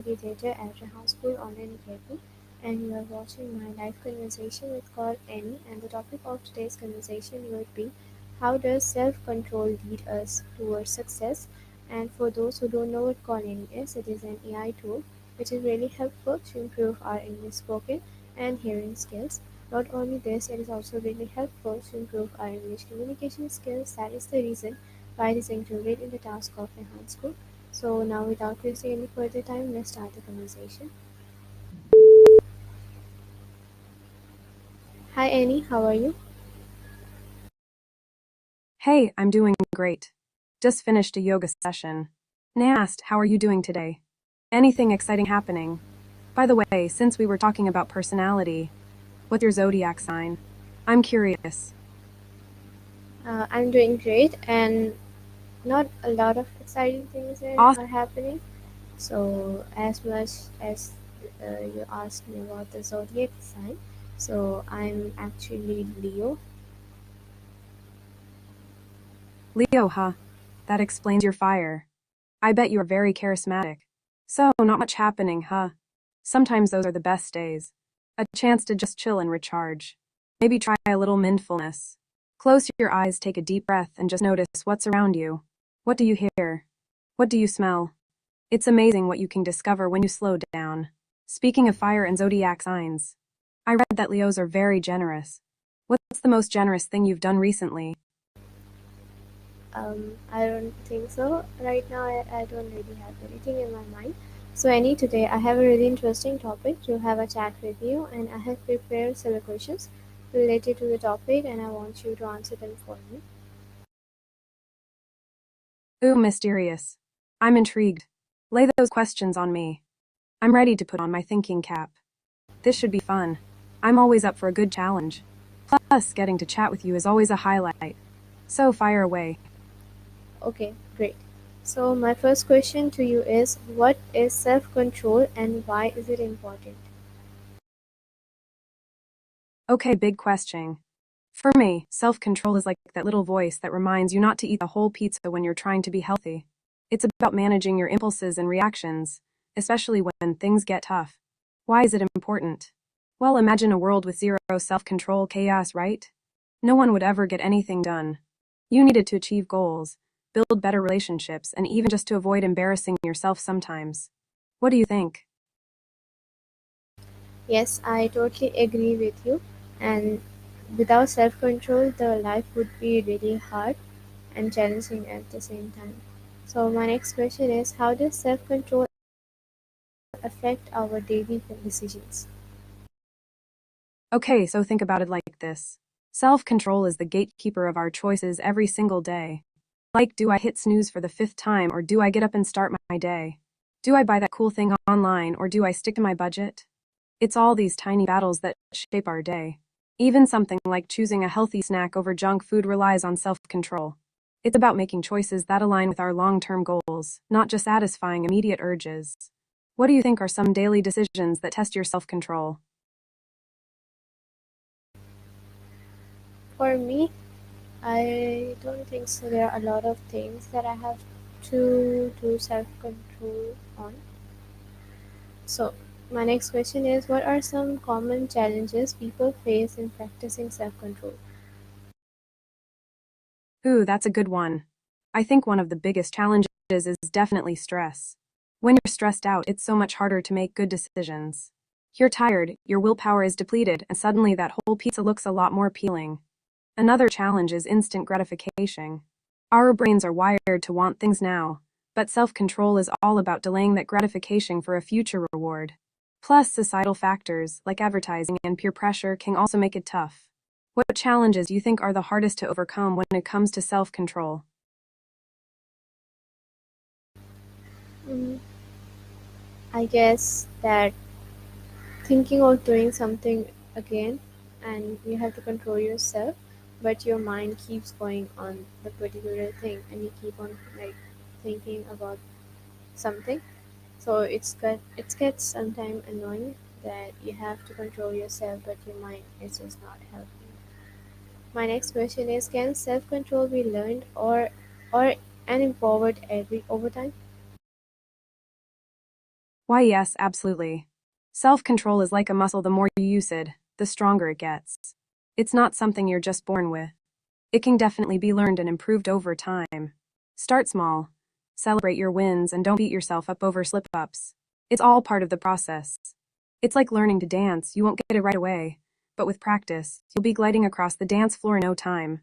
Facilitator at Rehan School Online Academy, and you are watching my live conversation with called Annie. And the topic of today's conversation would be how does self-control lead us towards success? And for those who don't know what Call Annie is, it is an AI tool which is really helpful to improve our English spoken and hearing skills. Not only this, it is also really helpful to improve our English communication skills. That is the reason why it is included in the task of Rehan School. So now without wasting any further time, let's start the conversation. Hi Annie, how are you? Hey, I'm doing great. Just finished a yoga session. Nay asked, how are you doing today? Anything exciting happening? By the way, since we were talking about personality, what's your zodiac sign? I'm curious. I'm doing great, and not a lot of exciting things Awesome. are happening. So as much as you asked me about the zodiac sign, so I'm actually Leo. Leo, huh? That explains your fire. I bet you're very charismatic. So, not much happening, huh? Sometimes those are the best days. A chance to just chill and recharge. Maybe try a little mindfulness. Close your eyes, take a deep breath, and just notice what's around you. What do you hear? What do you smell? It's amazing what you can discover when you slow down. Speaking of fire and zodiac signs, I read that Leos are very generous. What's the most generous thing you've done recently? I don't think so. Right now, I don't really have anything in my mind. So, Annie, today I have a really interesting topic to have a chat with you, and I have prepared several questions related to the topic, and I want you to answer them for me. Ooh, mysterious. I'm intrigued. Lay those questions on me. I'm ready to put on my thinking cap. This should be fun. I'm always up for a good challenge. Plus, getting to chat with you is always a highlight. So, fire away. Okay, great. So, my first question to you is what is self control and why is it important? Okay, big question. For me, self control is like that little voice that reminds you not to eat the whole pizza when you're trying to be healthy. It's about managing your impulses and reactions, especially when things get tough. Why is it important? Well, imagine a world with zero self control chaos, right? No one would ever get anything done. You needed to achieve goals, build better relationships, and even just to avoid embarrassing yourself sometimes. What do you think? Yes, I totally agree with you. And without self control, the life would be really hard and challenging at the same time. So, my next question is how does self control affect our daily decisions? Okay, so think about it like this. Self control is the gatekeeper of our choices every single day. Like, do I hit snooze for the fifth time or do I get up and start my day? Do I buy that cool thing online or do I stick to my budget? It's all these tiny battles that shape our day. Even something like choosing a healthy snack over junk food relies on self control. It's about making choices that align with our long term goals, not just satisfying immediate urges. What do you think are some daily decisions that test your self control? For me, I don't think so. There are a lot of things that I have to do self control on. So, my next question is what are some common challenges people face in practicing self control? Ooh, that's a good one. I think one of the biggest challenges is definitely stress. When you're stressed out, it's so much harder to make good decisions. You're tired, your willpower is depleted, and suddenly that whole pizza looks a lot more appealing. Another challenge is instant gratification. Our brains are wired to want things now, but self control is all about delaying that gratification for a future reward. Plus, societal factors like advertising and peer pressure can also make it tough. What challenges do you think are the hardest to overcome when it comes to self control? Mm, I guess that thinking of doing something again and you have to control yourself, but your mind keeps going on the particular thing and you keep on like thinking about something. So it gets sometimes annoying that you have to control yourself, but your mind is just not helping. My next question is: can self-control be learned or and empowered every over time? Why, yes, absolutely. Self control is like a muscle, the more you use it, the stronger it gets. It's not something you're just born with. It can definitely be learned and improved over time. Start small, celebrate your wins, and don't beat yourself up over slip ups. It's all part of the process. It's like learning to dance, you won't get it right away, but with practice, you'll be gliding across the dance floor in no time.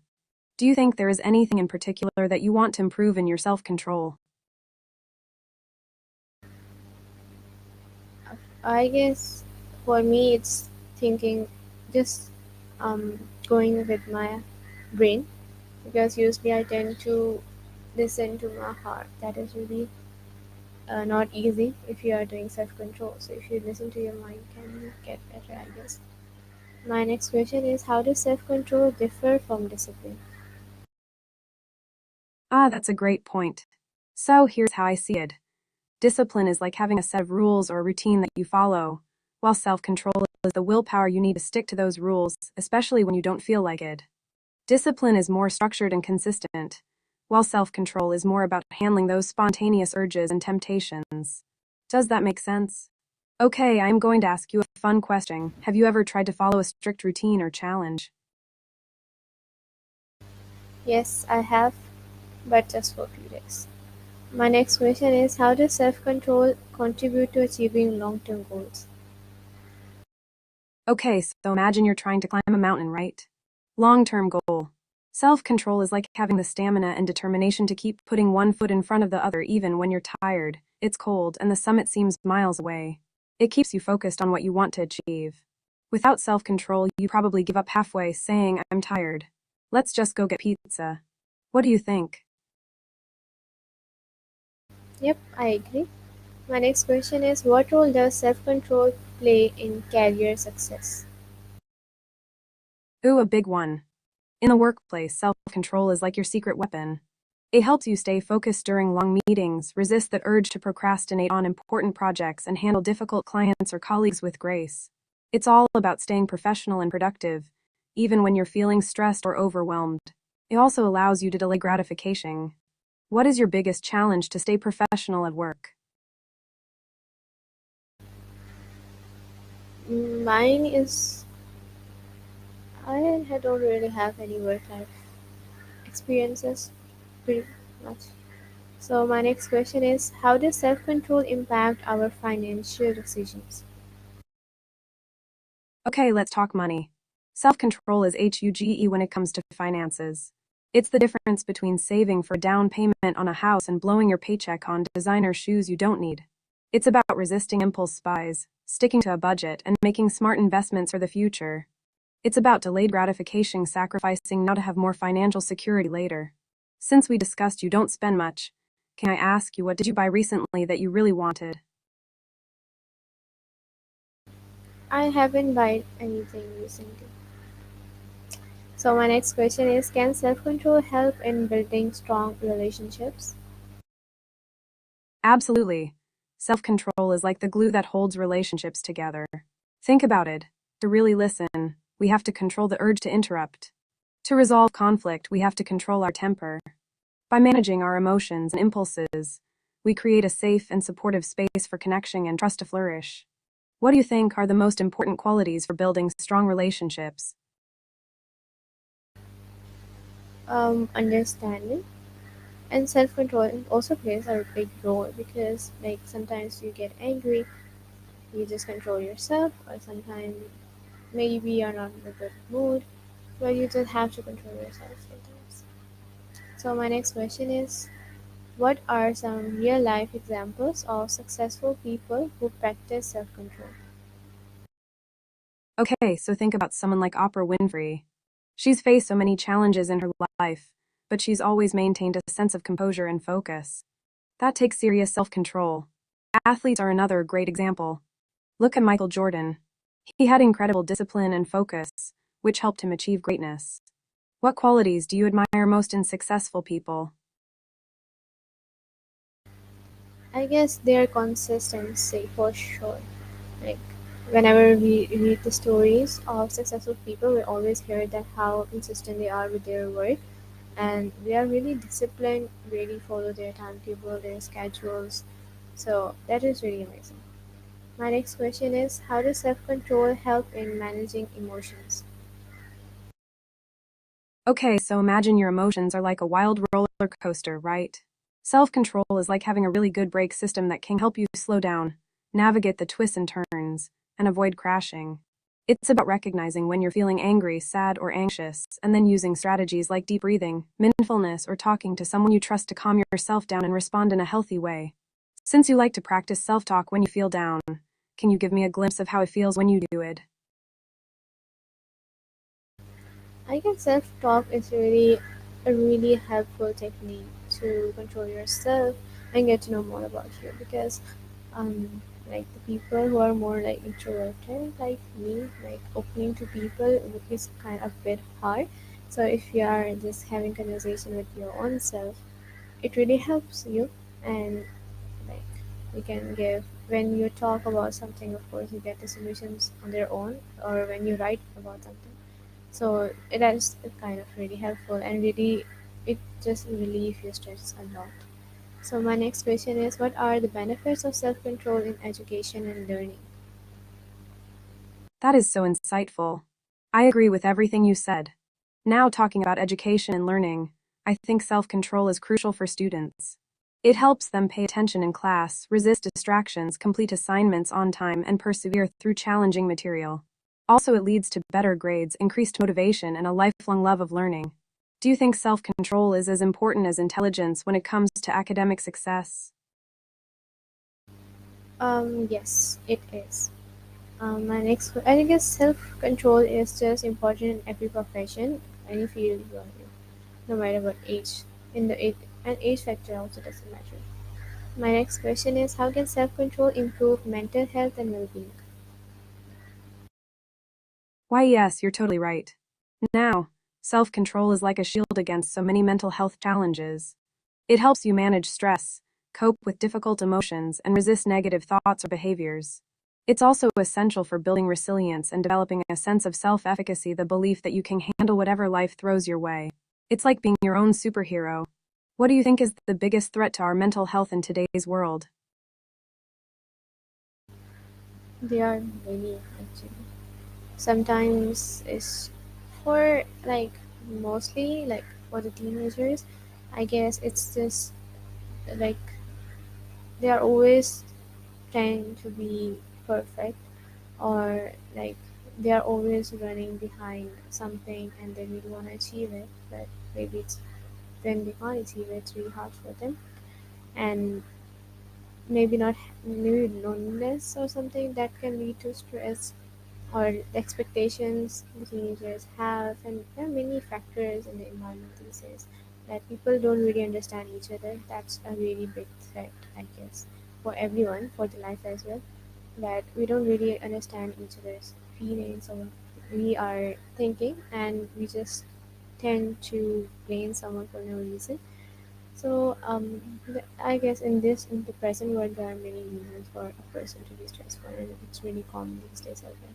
Do you think there is anything in particular that you want to improve in your self control? I guess for me it's thinking, just going with my brain, because usually I tend to listen to my heart. That is really not easy if you are doing self control. So if you listen to your mind, can you get better, I guess. My next question is, how does self control differ from discipline? Ah, that's a great point. So here's how I see it. Discipline is like having a set of rules or a routine that you follow, while self control is the willpower you need to stick to those rules, especially when you don't feel like it. Discipline is more structured and consistent, while self control is more about handling those spontaneous urges and temptations. Does that make sense? Okay, I'm going to ask you a fun question. Have you ever tried to follow a strict routine or challenge? Yes, I have, but just for a few days. My next question is, how does self control contribute to achieving long term goals? Okay, so imagine you're trying to climb a mountain, right? Long term goal. Self control is like having the stamina and determination to keep putting one foot in front of the other even when you're tired, it's cold, and the summit seems miles away. It keeps you focused on what you want to achieve. Without self control, you probably give up halfway saying, I'm tired. Let's just go get pizza. What do you think? Yep, I agree. My next question is, what role does self control play in career success? Ooh, a big one. In the workplace, self control is like your secret weapon. It helps you stay focused during long meetings, resist the urge to procrastinate on important projects, and handle difficult clients or colleagues with grace. It's all about staying professional and productive, even when you're feeling stressed or overwhelmed. It also allows you to delay gratification. What is your biggest challenge to stay professional at work? Mine is, don't really have any work life experiences, pretty much. So, my next question is, how does self control impact our financial decisions? Okay, let's talk money. Self control is HUGE when it comes to finances. It's the difference between saving for a down payment on a house and blowing your paycheck on designer shoes you don't need. It's about resisting impulse buys, sticking to a budget, and making smart investments for the future. It's about delayed gratification, sacrificing now to have more financial security later. Since we discussed you don't spend much, can I ask you, what did you buy recently that you really wanted? I haven't bought anything recently. So, my next question is, can self control help in building strong relationships? Absolutely. Self control is like the glue that holds relationships together. Think about it. To really listen, we have to control the urge to interrupt. To resolve conflict, we have to control our temper. By managing our emotions and impulses, we create a safe and supportive space for connection and trust to flourish. What do you think are the most important qualities for building strong relationships? Understanding and self control also plays a big role, because, like, sometimes you get angry, you just control yourself, or sometimes maybe you're not in a good mood, but you just have to control yourself sometimes. So, my next question is, what are some real life examples of successful people who practice self control? Okay, so think about someone like Oprah Winfrey. She's faced so many challenges in her life, but she's always maintained a sense of composure and focus. That takes serious self control. Athletes are another great example. Look at Michael Jordan. He had incredible discipline and focus, which helped him achieve greatness. What qualities do you admire most in successful people? I guess their consistency for sure. Like, whenever we read the stories of successful people, we always hear that how consistent they are with their work, and they are really disciplined, really follow their timetable, their schedules. So that is really amazing. My next question is, how does self-control help in managing emotions? Okay, so imagine your emotions are like a wild roller coaster, right? Self control is like having a really good brake system that can help you slow down, navigate the twists and turns, and avoid crashing. It's about recognizing when you're feeling angry, sad, or anxious, and then using strategies like deep breathing, mindfulness, or talking to someone you trust to calm yourself down and respond in a healthy way. Since you like to practice self talk when you feel down, can you give me a glimpse of how it feels when you do it? I guess self-talk is really a really helpful technique to control yourself and get to know more about you because like the people who are more like introverted like me, like opening to people is kind of a bit hard. So if you are just having conversation with your own self, it really helps you. And like you can give, when you talk about something, of course you get the solutions on their own, or when you write about something, so it is kind of really helpful and really it just relieve your stress a lot. So my next question is, what are the benefits of self-control in education and learning? That is so insightful. I agree with everything you said. Now, talking about education and learning, I think self control is crucial for students. It helps them pay attention in class, resist distractions, complete assignments on time, and persevere through challenging material. Also, it leads to better grades, increased motivation, and a lifelong love of learning. Do you think self control is as important as intelligence when it comes to academic success? Yes, it is. I guess self-control is just important in every profession, any field you are in, no matter what age. In the age, and age factor also doesn't matter. My next question is, how can self-control improve mental health and well-being? Why, yes, you're totally right. Now, self control is like a shield against so many mental health challenges. It helps you manage stress, cope with difficult emotions, and resist negative thoughts or behaviors. It's also essential for building resilience and developing a sense of self efficacy, the belief that you can handle whatever life throws your way. It's like being your own superhero. What do you think is the biggest threat to our mental health in today's world? There are many actually. Sometimes it's for like, mostly like for the teenagers, I guess it's just like they are always trying to be perfect, or like they are always running behind something and they really want to achieve it, but maybe it's when they can't achieve it, it's really hard for them. And maybe not, maybe loneliness or something that can lead to stress, or the expectations the teenagers have, and there are many factors in the environment these days that people don't really understand each other. That's a really big threat, I guess, for everyone, for the life as well, that we don't really understand each other's feelings or what we are thinking, and we just tend to blame someone for no reason. So I guess in the present world there are many reasons for a person to be stressful, and it's really common these days as well.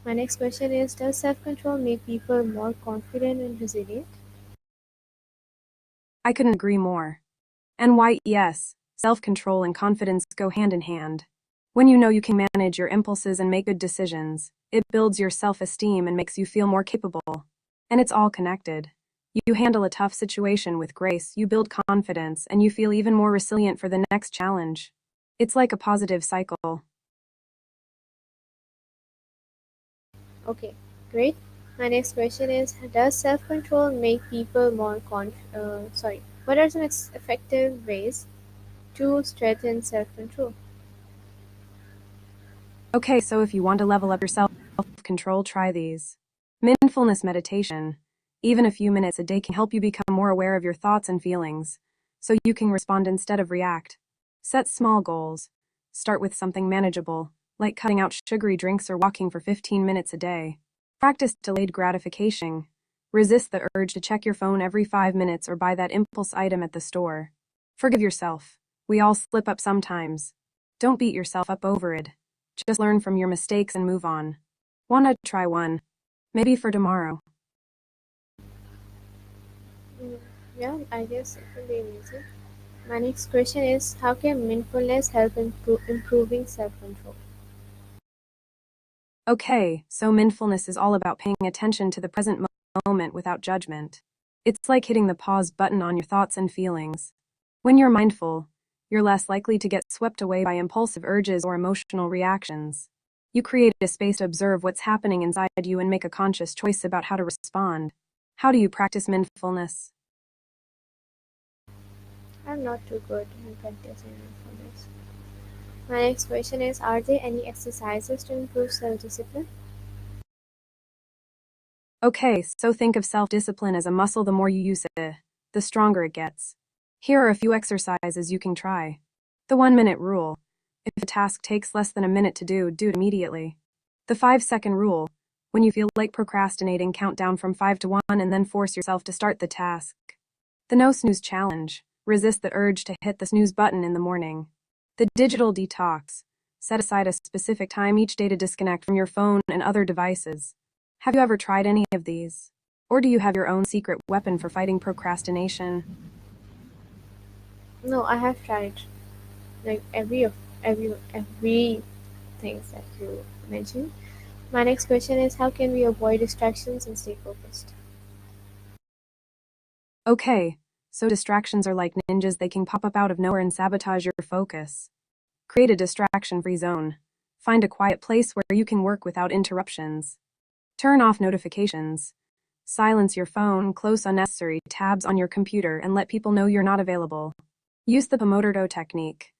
My next question is, does self-control make people more confident and resilient? I couldn't agree more. And why, yes, self control and confidence go hand in hand. When you know you can manage your impulses and make good decisions, it builds your self esteem and makes you feel more capable. And it's all connected. You handle a tough situation with grace, you build confidence, and you feel even more resilient for the next challenge. It's like a positive cycle. Okay, great. My next question is, does self-control make people more what are some effective ways to strengthen self-control? Okay, so if you want to level up your self control, try these. Mindfulness meditation. Even a few minutes a day can help you become more aware of your thoughts and feelings, so you can respond instead of react. Set small goals. Start with something manageable, like cutting out sugary drinks or walking for 15 minutes a day. Practice delayed gratification. Resist the urge to check your phone every 5 minutes or buy that impulse item at the store. Forgive yourself. We all slip up sometimes. Don't beat yourself up over it. Just learn from your mistakes and move on. Wanna try one? Maybe for tomorrow. Mm, yeah, I guess it will be amazing. My next question is, how can mindfulness help improving self-control? Okay, so mindfulness is all about paying attention to the present moment without judgment. It's like hitting the pause button on your thoughts and feelings. When you're mindful, you're less likely to get swept away by impulsive urges or emotional reactions. You create a space to observe what's happening inside you and make a conscious choice about how to respond. How do you practice mindfulness? I'm not too good in practicing mindfulness. My next question is, are there any exercises to improve self-discipline? Okay, so think of self discipline as a muscle. The more you use it, the stronger it gets. Here are a few exercises you can try. The 1 minute rule. If a task takes less than a minute to do it immediately. The 5 second rule. When you feel like procrastinating, count down from 5 to 1 and then force yourself to start the task. The no snooze challenge. Resist the urge to hit the snooze button in the morning. The digital detox. Set aside a specific time each day to disconnect from your phone and other devices. Have you ever tried any of these? Or do you have your own secret weapon for fighting procrastination? No, I have tried like every things that you mentioned. My next question is, how can we avoid distractions and stay focused? Okay, so distractions are like ninjas, they can pop up out of nowhere and sabotage your focus. Create a distraction free zone. Find a quiet place where you can work without interruptions. Turn off notifications. Silence your phone, close unnecessary tabs on your computer, and let people know you're not available. Use the Pomodoro technique.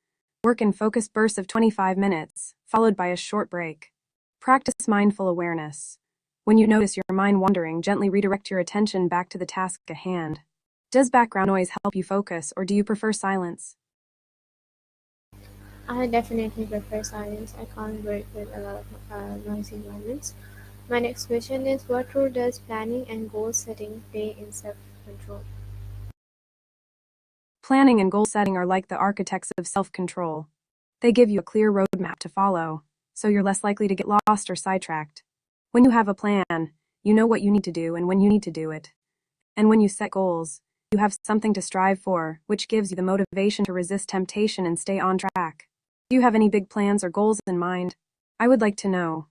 Work in focused bursts of 25 minutes, followed by a short break. Practice mindful awareness. When you notice your mind wandering, gently redirect your attention back to the task at hand. Does background noise help you focus, or do you prefer silence? I definitely prefer silence. I can't work with a lot of noisy environments. My next question is, what role does planning and goal setting play in self-control? Planning and goal setting are like the architects of self control. They give you a clear roadmap to follow, so you're less likely to get lost or sidetracked. When you have a plan, you know what you need to do and when you need to do it. And when you set goals, you have something to strive for, which gives you the motivation to resist temptation and stay on track. Do you have any big plans or goals in mind? I would like to know.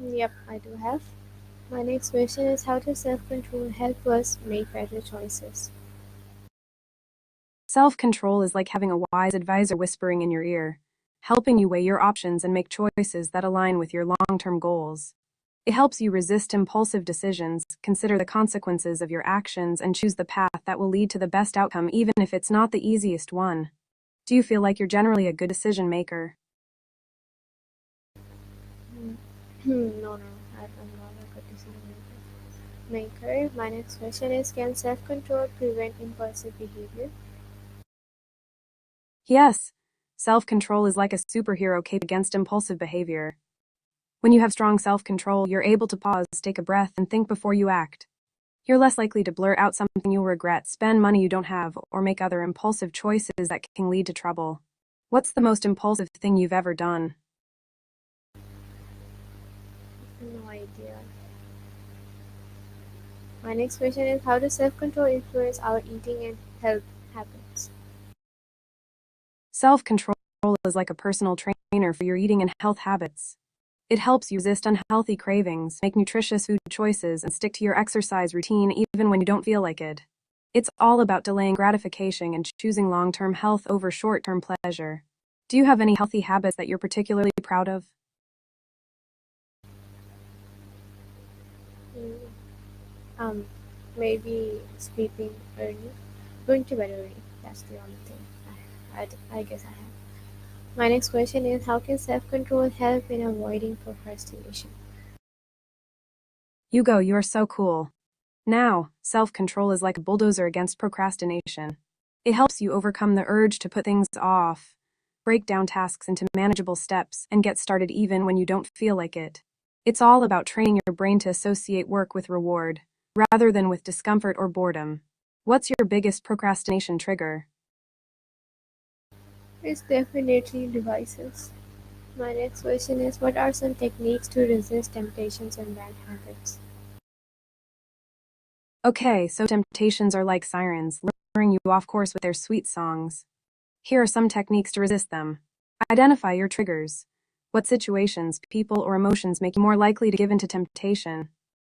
Yep, I do have. My next question is, how does self-control help us make better choices? Self control is like having a wise advisor whispering in your ear, helping you weigh your options and make choices that align with your long term goals. It helps you resist impulsive decisions, consider the consequences of your actions, and choose the path that will lead to the best outcome, even if it's not the easiest one. Do you feel like you're generally a good decision maker? No, I'm not a good decision maker. My next question is, can self-control prevent impulsive behavior? Yes. Self control is like a superhero cape against impulsive behavior. When you have strong self control, you're able to pause, take a breath, and think before you act. You're less likely to blurt out something you'll regret, spend money you don't have, or make other impulsive choices that can lead to trouble. What's the most impulsive thing you've ever done? No idea. My next question is, how does self-control influence our eating and health habits? Self control is like a personal trainer for your eating and health habits. It helps you resist unhealthy cravings, make nutritious food choices, and stick to your exercise routine even when you don't feel like it. It's all about delaying gratification and choosing long term health over short term pleasure. Do you have any healthy habits that you're particularly proud of? Mm, Um, maybe sleeping early, going to bed early. That's the only thing I guess I have. My next question is, how can self-control help in avoiding procrastination? Hugo, you are so cool. Now, self control is like a bulldozer against procrastination. It helps you overcome the urge to put things off, break down tasks into manageable steps, and get started even when you don't feel like it. It's all about training your brain to associate work with reward, rather than with discomfort or boredom. What's your biggest procrastination trigger? It's definitely devices. My next question is, what are some techniques to resist temptations and bad habits? Okay, so temptations are like sirens, luring you off course with their sweet songs. Here are some techniques to resist them. Identify your triggers. What situations, people, or emotions make you more likely to give in to temptation?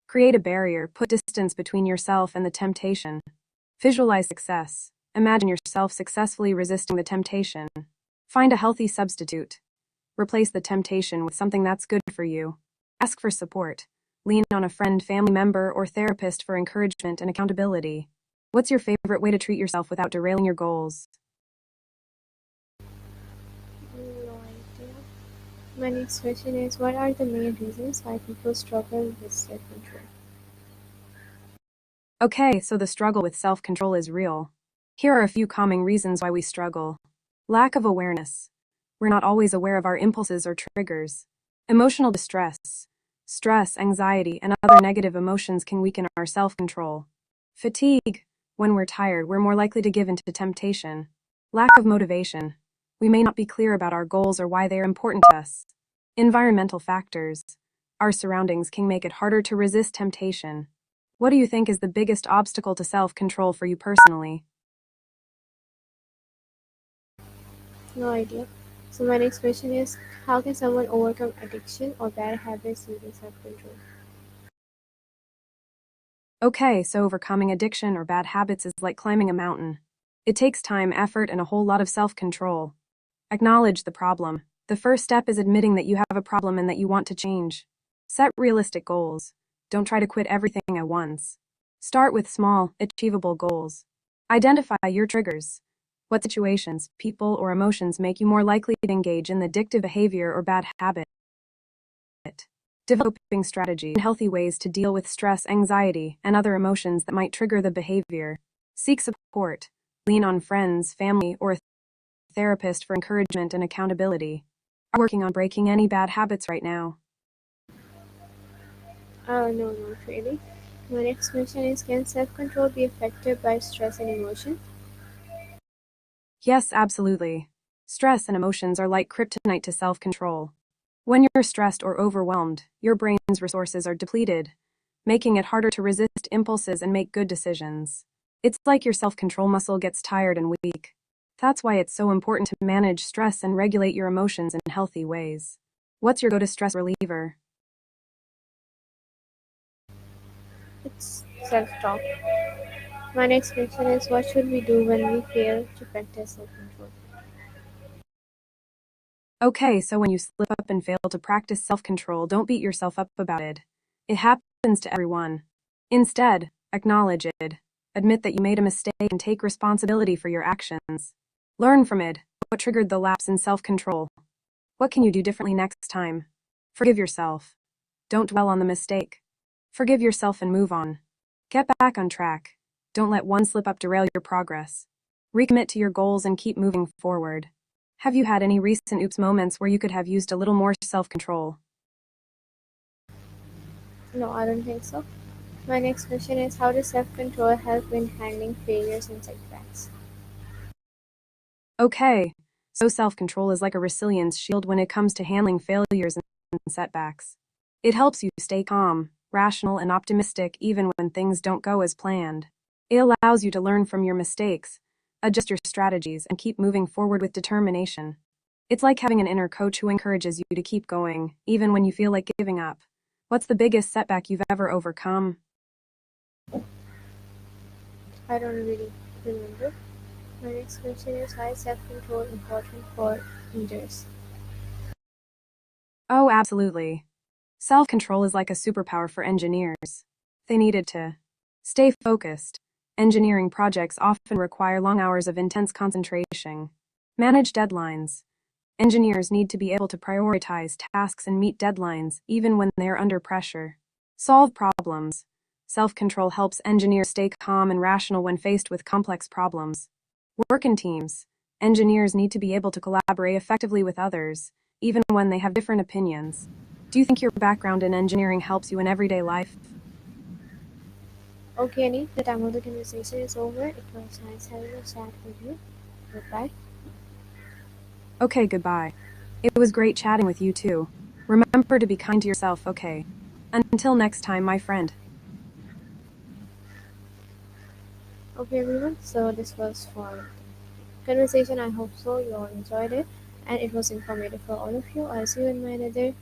Create a barrier, put distance between yourself and the temptation. Visualize success. Imagine yourself successfully resisting the temptation. Find a healthy substitute. Replace the temptation with something that's good for you. Ask for support. Lean on a friend, family member, or therapist for encouragement and accountability. What's your favorite way to treat yourself without derailing your goals? No idea. My next question is, what are the main reasons why people struggle with self-control? Okay, so the struggle with self control is real. Here are a few common reasons why we struggle. Lack of awareness. We're not always aware of our impulses or triggers. Emotional distress. Stress, anxiety, and other negative emotions can weaken our self control. Fatigue. When we're tired, we're more likely to give in to temptation. Lack of motivation. We may not be clear about our goals or why they are important to us. Environmental factors. Our surroundings can make it harder to resist temptation. What do you think is the biggest obstacle to self control for you personally? No idea. So my next question is, how can someone overcome addiction or bad habits using self-control? Okay, so overcoming addiction or bad habits is like climbing a mountain. It takes time, effort, and a whole lot of self control. Acknowledge the problem. The first step is admitting that you have a problem and that you want to change. Set realistic goals. Don't try to quit everything at once. Start with small, achievable goals. Identify your triggers. What situations, people, or emotions make you more likely to engage in the addictive behavior or bad habit? Developing strategy and healthy ways to deal with stress, anxiety, and other emotions that might trigger the behavior. Seek support. Lean on friends, family, or a therapist for encouragement and accountability. Are working on breaking any bad habits right now? No, not really. My next question is, can self-control be affected by stress and emotion? Yes, absolutely. Stress and emotions are like kryptonite to self control. When you're stressed or overwhelmed, your brain's resources are depleted, making it harder to resist impulses and make good decisions. It's like your self control muscle gets tired and weak. That's why it's so important to manage stress and regulate your emotions in healthy ways. What's your go to stress reliever? It's self-talk. My next question is, what should we do when we fail to practice self-control? Okay, so when you slip up and fail to practice self control, don't beat yourself up about it. It happens to everyone. Instead, acknowledge it. Admit that you made a mistake and take responsibility for your actions. Learn from it. What triggered the lapse in self control? What can you do differently next time? Forgive yourself. Don't dwell on the mistake. Forgive yourself and move on. Get back on track. Don't let one slip up derail your progress. Recommit to your goals and keep moving forward. Have you had any recent oops moments where you could have used a little more self control? No, I don't think so. My next question is, how does self-control help in handling failures and setbacks? Okay, so self control is like a resilience shield when it comes to handling failures and setbacks. It helps you stay calm, rational, and optimistic even when things don't go as planned. It allows you to learn from your mistakes, adjust your strategies, and keep moving forward with determination. It's like having an inner coach who encourages you to keep going, even when you feel like giving up. What's the biggest setback you've ever overcome? I don't really remember. My next question is, why is self-control important for leaders? Oh, absolutely. Self control is like a superpower for engineers. They needed to stay focused. Engineering projects often require long hours of intense concentration. Manage deadlines. Engineers need to be able to prioritize tasks and meet deadlines even when they are under pressure. Solve problems. Self control helps engineers stay calm and rational when faced with complex problems. Work in teams. Engineers need to be able to collaborate effectively with others, even when they have different opinions. Do you think your background in engineering helps you in everyday life? Okay, Annie, the time of the conversation is over. It was nice having a chat with you. Goodbye. Okay, goodbye. It was great chatting with you too. Remember to be kind to yourself, okay? Until next time, my friend. Okay, everyone. So this was for conversation. I hope so. You all enjoyed it. and it was informative for all of you. I'll see you in my another